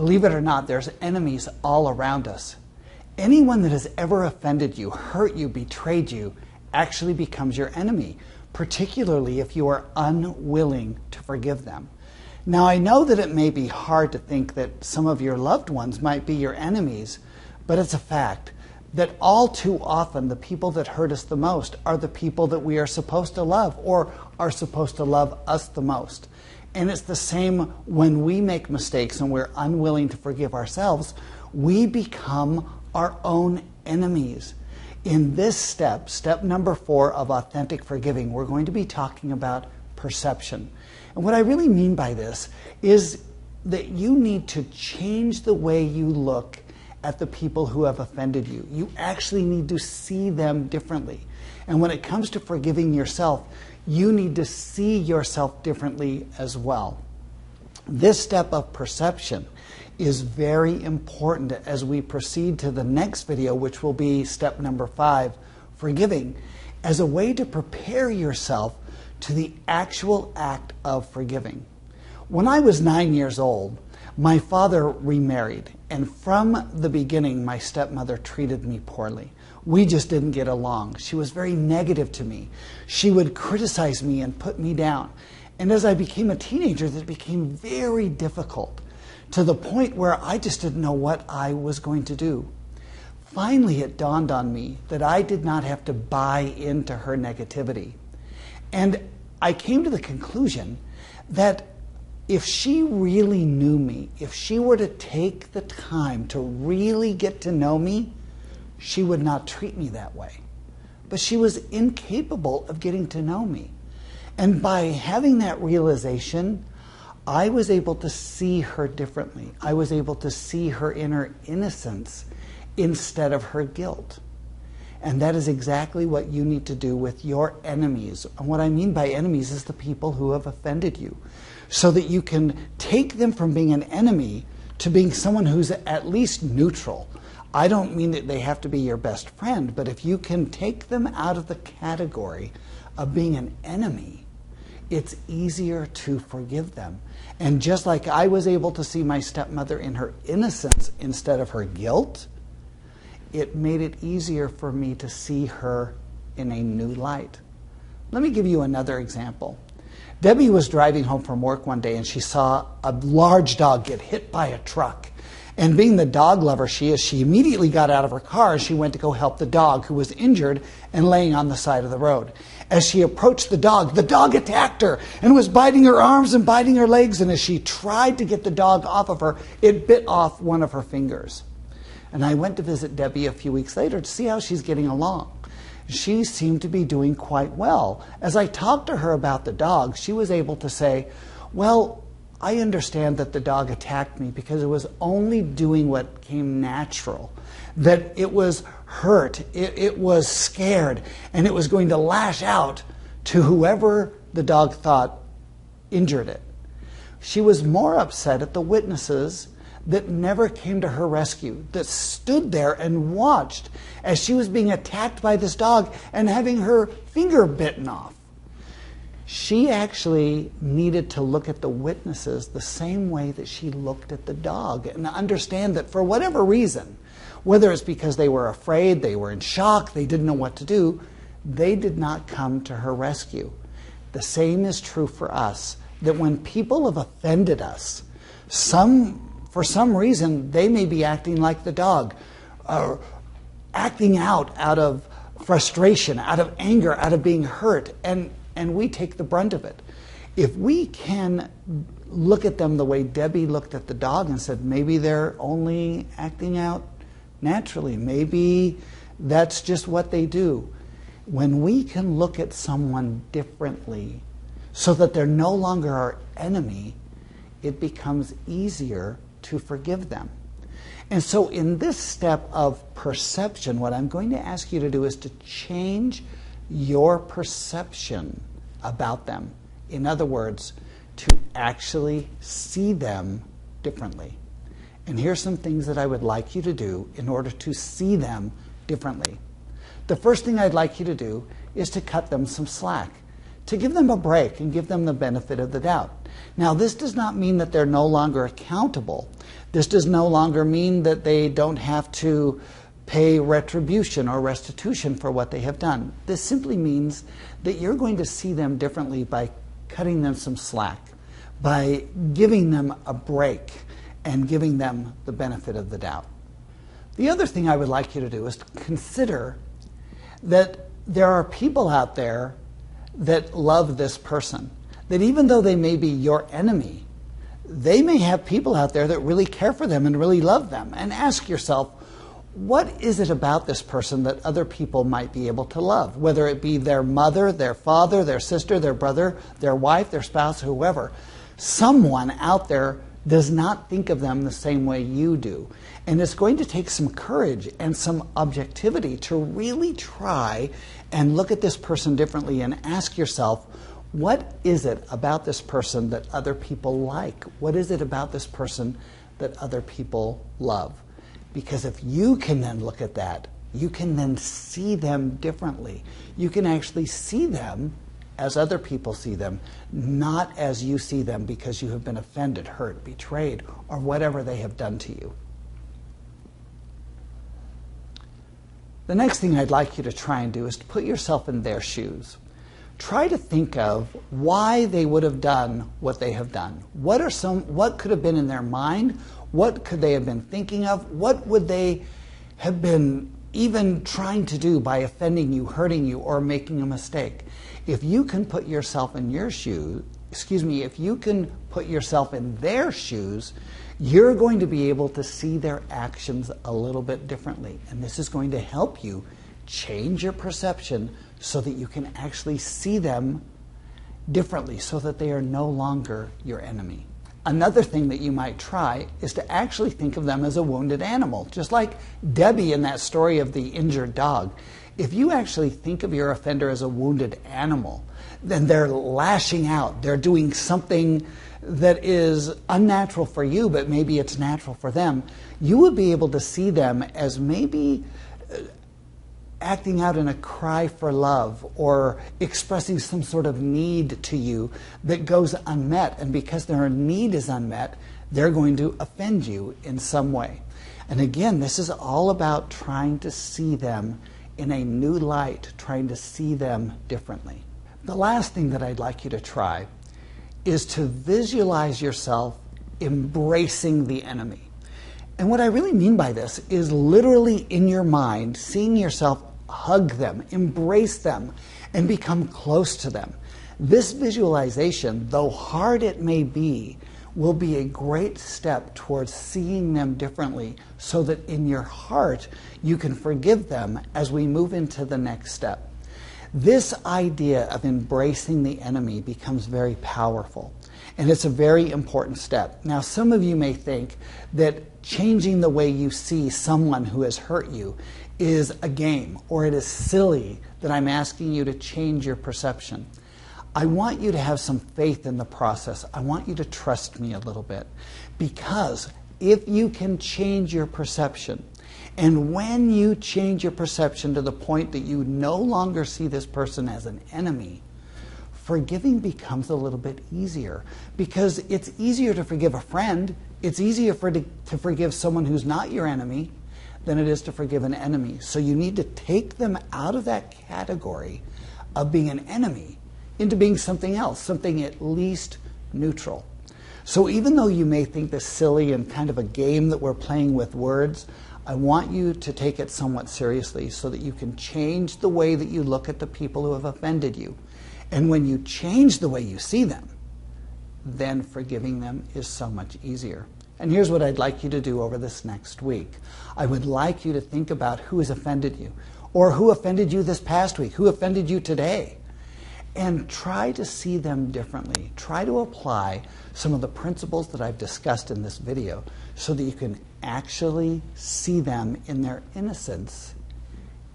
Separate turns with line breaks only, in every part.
Believe it or not, there's enemies all around us. Anyone that has ever offended you, hurt you, betrayed you, actually becomes your enemy, particularly if you are unwilling to forgive them. Now, I know that it may be hard to think that some of your loved ones might be your enemies, but it's a fact that all too often the people that hurt us the most are the people that we are supposed to love or are supposed to love us the most. And it's the same when we make mistakes and we're unwilling to forgive ourselves, we become our own enemies. In this step, step number 4 of authentic forgiving, we're going to be talking about perception. And what I really mean by this is that you need to change the way you look at the people who have offended you. You actually need to see them differently. And when it comes to forgiving yourself, you need to see yourself differently as well. This step of perception is very important as we proceed to the next video, which will be step number 5, forgiving, as a way to prepare yourself to the actual act of forgiving. When I was 9 years old, my father remarried, and from the beginning, my stepmother treated me poorly. We just didn't get along. She was very negative to me. She would criticize me and put me down. And as I became a teenager, that became very difficult, to the point where I just didn't know what I was going to do. Finally, it dawned on me that I did not have to buy into her negativity. And I came to the conclusion that if she really knew me, if she were to take the time to really get to know me, she would not treat me that way. But she was incapable of getting to know me. And by having that realization, I was able to see her differently. I was able to see her inner innocence instead of her guilt. And that is exactly what you need to do with your enemies. And what I mean by enemies is the people who have offended you, so that you can take them from being an enemy to being someone who's at least neutral. I don't mean that they have to be your best friend, but if you can take them out of the category of being an enemy, it's easier to forgive them. And just like I was able to see my stepmother in her innocence instead of her guilt, it made it easier for me to see her in a new light. Let me give you another example. Debbie was driving home from work one day and she saw a large dog get hit by a truck. And being the dog lover she is, she immediately got out of her car and she went to go help the dog, who was injured and laying on the side of the road. As she approached the dog attacked her and was biting her arms and biting her legs. And as she tried to get the dog off of her, it bit off one of her fingers. And I went to visit Debbie a few weeks later to see how she's getting along. She seemed to be doing quite well. As I talked to her about the dog, she was able to say, well, I understand that the dog attacked me because it was only doing what came natural, that it was hurt, it was scared, and it was going to lash out to whoever the dog thought injured it. She was more upset at the witnesses that never came to her rescue, that stood there and watched as she was being attacked by this dog and having her finger bitten off. She actually needed to look at the witnesses the same way that she looked at the dog and understand that for whatever reason, whether it's because they were afraid, they were in shock, they didn't know what to do, they did not come to her rescue. The same is true for us, that when people have offended us, for some reason, they may be acting like the dog, acting out of frustration, out of anger, out of being hurt, and we take the brunt of it. If we can look at them the way Debbie looked at the dog and said, maybe they're only acting out naturally, maybe that's just what they do. When we can look at someone differently so that they're no longer our enemy, it becomes easier to forgive them. And so in this step of perception, what I'm going to ask you to do is to change your perception about them. In other words, to actually see them differently. And here's some things that I would like you to do in order to see them differently. The first thing I'd like you to do is to cut them some slack, to give them a break and give them the benefit of the doubt. Now, this does not mean that they're no longer accountable. This does no longer mean that they don't have to pay retribution or restitution for what they have done. This simply means that you're going to see them differently by cutting them some slack, by giving them a break and giving them the benefit of the doubt. The other thing I would like you to do is to consider that there are people out there that love this person, that even though they may be your enemy, they may have people out there that really care for them and really love them. And ask yourself, what is it about this person that other people might be able to love? Whether it be their mother, their father, their sister, their brother, their wife, their spouse, whoever. Someone out there does not think of them the same way you do. And it's going to take some courage and some objectivity to really try and look at this person differently and ask yourself, what is it about this person that other people like? What is it about this person that other people love? Because if you can then look at that, you can then see them differently. You can actually see them as other people see them, not as you see them because you have been offended, hurt, betrayed, or whatever they have done to you. The next thing I'd like you to try and do is to put yourself in their shoes. Try to think of why they would have done what they have done. What could have been in their mind? What could they have been thinking of? What would they have been even trying to do by offending you, hurting you, or making a mistake? If you can put yourself in your shoes, if you can put yourself in their shoes, you're going to be able to see their actions a little bit differently. And this is going to help you change your perception so that you can actually see them differently, so that they are no longer your enemy. Another thing that you might try is to actually think of them as a wounded animal, just like Debbie in that story of the injured dog. If you actually think of your offender as a wounded animal, then they're lashing out. They're doing something that is unnatural for you, but maybe it's natural for them. You would be able to see them as maybe acting out in a cry for love or expressing some sort of need to you that goes unmet. And because their need is unmet, they're going to offend you in some way. And again, this is all about trying to see them in a new light, trying to see them differently. The last thing that I'd like you to try is to visualize yourself embracing the enemy. And what I really mean by this is literally in your mind, seeing yourself hug them, embrace them, and become close to them. This visualization, though hard it may be, will be a great step towards seeing them differently so that in your heart you can forgive them as we move into the next step. This idea of embracing the enemy becomes very powerful, and it's a very important step. Now, some of you may think that changing the way you see someone who has hurt you is a game, or it is silly that I'm asking you to change your perception. I want you to have some faith in the process. I want you to trust me a little bit, because if you can change your perception, and when you change your perception to the point that you no longer see this person as an enemy, forgiving becomes a little bit easier, because it's easier to forgive a friend. It's easier to forgive someone who's not your enemy than it is to forgive an enemy. So you need to take them out of that category of being an enemy into being something else, something at least neutral. So even though you may think this silly and kind of a game that we're playing with words, I want you to take it somewhat seriously so that you can change the way that you look at the people who have offended you. And when you change the way you see them, then forgiving them is so much easier. And here's what I'd like you to do over this next week. I would like you to think about who has offended you, or who offended you this past week, who offended you today, and try to see them differently. Try to apply some of the principles that I've discussed in this video so that you can actually see them in their innocence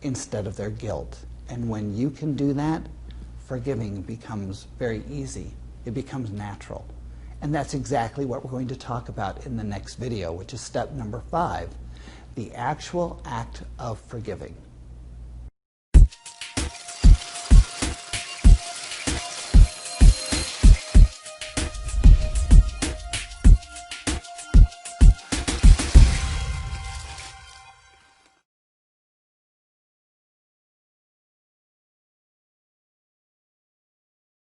instead of their guilt. And when you can do that, forgiving becomes very easy. It becomes natural. And that's exactly what we're going to talk about in the next video, which is step number 5, the actual act of forgiving.